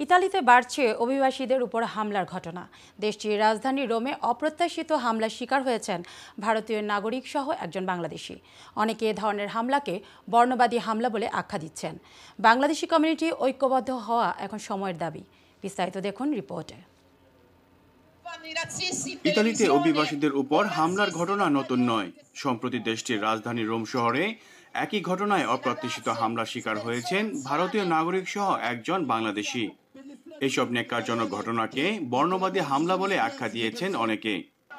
ইতালিতে বাড়ছে অভিবাসীদের উপর হামলার ঘটনা। দেশটির রাজধানী রোমে অপ্রত্যাশিত হামলার শিকার হয়েছেন ভারতীয় নাগরিক সহ একজন বাংলাদেশি। অনেকে এ ধরনের হামলাকে বর্ণবাদী হামলা বলে আখ্যা দিচ্ছেন। বাংলাদেশি কমিউনিটি ঐক্যবদ্ধ হওয়া এখন সময়ের দাবি। বিস্তারিত দেখুন রিপোর্টে। ইতালিতে অভিবাসীদের উপর হামলার ঘটনা নতুন নয়। সম্প্রতি দেশটির রাজধানী রোম শহরে একই ঘটনায় অপ্রত্যাশিত হামলার শিকার হয়েছেন ভারতীয় নাগরিক সহ একজন বাংলাদেশি। এসব ন্যাক্কারজনক ঘটনাকে বর্ণবাদী হামলা বলে আখ্যা দিয়েছেন অনেকে।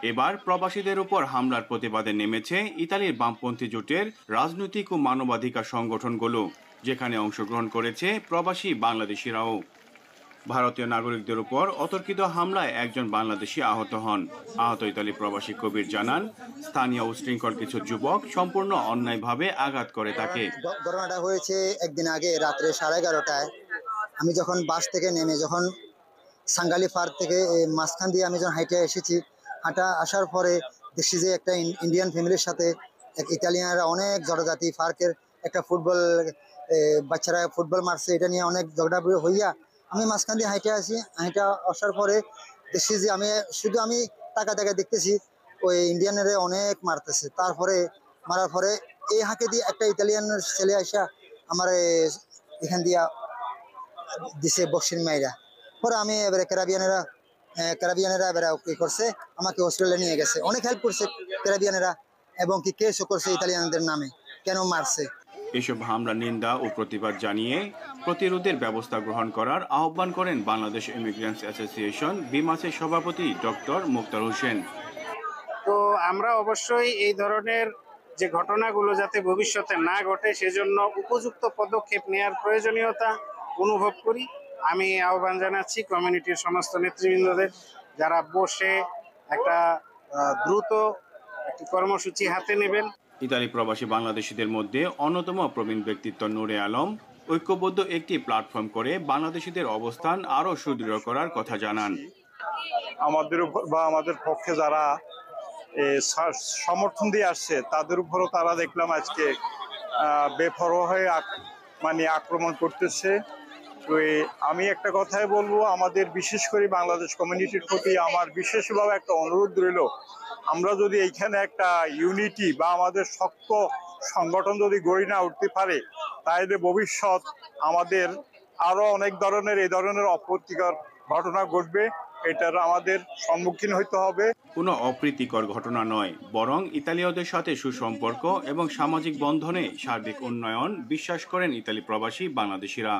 এবার প্রবাসীদের উপর হামলার প্রতিবাদে নেমেছে ইতালির বামপন্থী জোটের রাজনৈতিক ও মানবাধিকার সংগঠনগুলো, যেখানে অংশগ্রহণ করেছে প্রবাসী বাংলাদেশিরাও। ভারতীয় নাগরিকদের উপর অতর্কিত হামলায় একজন বাংলাদেশি আহত হন। আহত ইতালি প্রবাসী কবির জানান, স্থানীয় উশৃঙ্খল কিছু যুবক সম্পূর্ণ অন্যায়ভাবে আঘাত করে তাকে। ঘটনাটা হয়েছে একদিন আগে রাত্রে 11:30টায়। আমি যখন বাস থেকে নেমে যখন সাঙ্গালি পার্ক থেকে মাঝখান দিয়ে আমি যখন হাইটে এসেছি, হাঁটা আসার পরে দেখছি যে একটা ইন্ডিয়ান ফ্যামিলির সাথে ইতালিয়ানরা অনেক জনজাতি পার্কের একটা ফুটবল বাচ্চারা ফুটবল মারছে, এটা নিয়ে অনেক ঝগড়া হইয়া আমি মাঝখান দিয়ে হাইটে আসি। হাইটা আসার পরে দেখছি যে আমি টাকা দেখতেছি ওই ইন্ডিয়ানেরা অনেক মারতেছে। তারপরে মারার পরে এই হাঁকে দিয়ে একটা ইতালিয়ান ছেলে আসা আমার এখান দিয়া দিছে বক্সিং মাইরা। পরে আমি এবারে ক্যারাবিয়ানেরা এবারে কি করছে, আমাকে হসপিটালে নিয়ে গেছে, অনেক হেল্প করছে ক্যারাবিয়ানেরা, এবং কি কেসও করছে ইতালিয়ানদের নামে কেন মারছে। এসব হামলা নিন্দা ও প্রতিবাদ জানিয়ে প্রতিরোধের ব্যবস্থা গ্রহণ করার আহ্বান করেন বাংলাদেশ ইমিগ্রেন্টস অ্যাসোসিয়েশন বিমাসের সভাপতি ডক্টর মুক্তার হোসেন। তো আমরা অবশ্যই এই ধরনের যে ঘটনাগুলো যাতে ভবিষ্যতে না ঘটে সেজন্য উপযুক্ত পদক্ষেপ নেওয়ার প্রয়োজনীয়তা অনুভব করি। আমি আহ্বান জানাচ্ছি কমিউনিটির সমস্ত নেতৃবৃন্দদের, যারা বসে একটা দ্রুত একটি কর্মসূচি হাতে নেবেন। ইতালি প্রবাসী বাংলাদেশিদের মধ্যে অন্যতম প্রবীণ ব্যক্তিত্ব নূরে আলম ঐক্যবদ্ধ একটি প্ল্যাটফর্ম করে বাংলাদেশিদের অবস্থান আরও সুদৃঢ় করার কথা জানান। আমাদের উপর বা আমাদের পক্ষে যারা সমর্থন দিয়ে আসছে তাদের উপরও তারা দেখলাম আজকে বেপরোয়া হয়ে আক্রমণ করতেছে। তো আমি একটা কথাই বলবো, আমাদের বিশেষ করে বাংলাদেশ কমিউনিটির প্রতি আমার বিশেষভাবে একটা অনুরোধ রইল, আমরা যদি এইখানে একটা ইউনিটি বা আমাদের শক্ত সংগঠন যদি গড়ে না উঠতে পারে, তাহলে ভবিষ্যৎ আমাদের আরো অনেক ধরনের এই ধরনের অপ্রীতিকর ঘটনা ঘটবে, এটার আমাদের সম্মুখীন হইতে হবে। কোনো অপ্রীতিকর ঘটনা নয়, বরং ইতালীয়দের সাথে সুসম্পর্ক এবং সামাজিক বন্ধনে সার্বিক উন্নয়ন বিশ্বাস করেন ইতালি প্রবাসী বাংলাদেশিরা।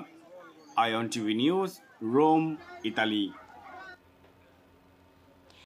আইওন টিভি নিউজ, রোম, ইতালি।